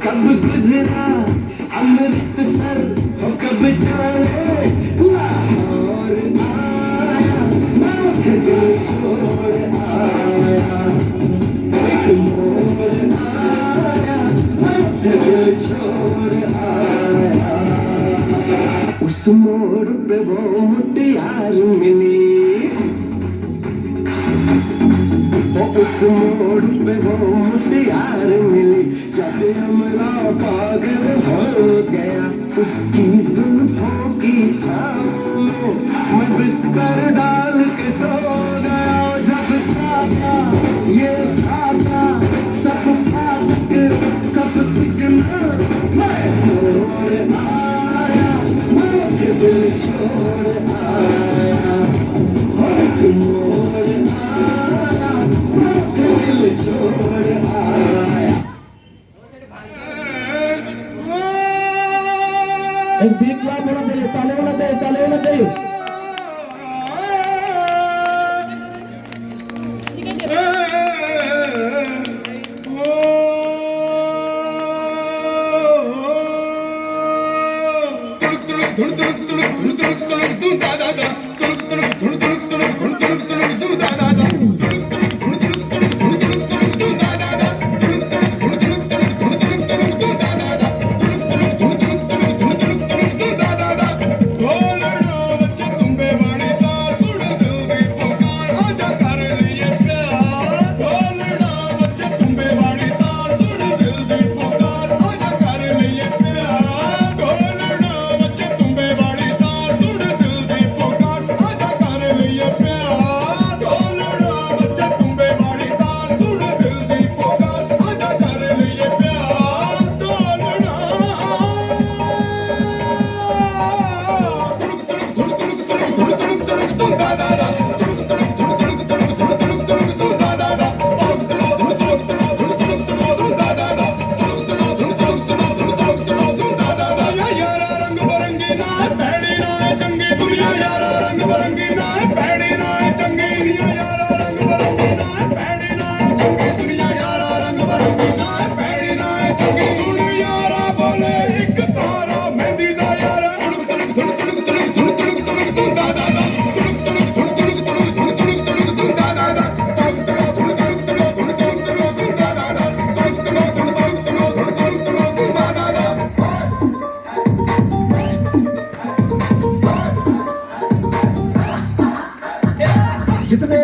कब गुजरा अमृतसर हो कब जाने लाहौर आया, आँख दिल छोड़ आया, एक मोड़ आया, आँख दिल छोड़ आया। उस मोड़ पे वो मुटियार मिली, उस मोड़ पे वो मुटियार मिली। जब हमरा पागल हो गया उसकी जुल्फों की छाँव में, मैं बिस्तर डाल के सो गया। जब जागा ये भागा सब फाटक सब सिग्नल, मैं छोड़ आया, आँख दिल छोड़ आया, आँख मोड़ आया, आँख दिल छोड़ आया। एक बिग क्लैप होना चाहिए, ताले होना चाहिए, ताले होना चाहिए। जितने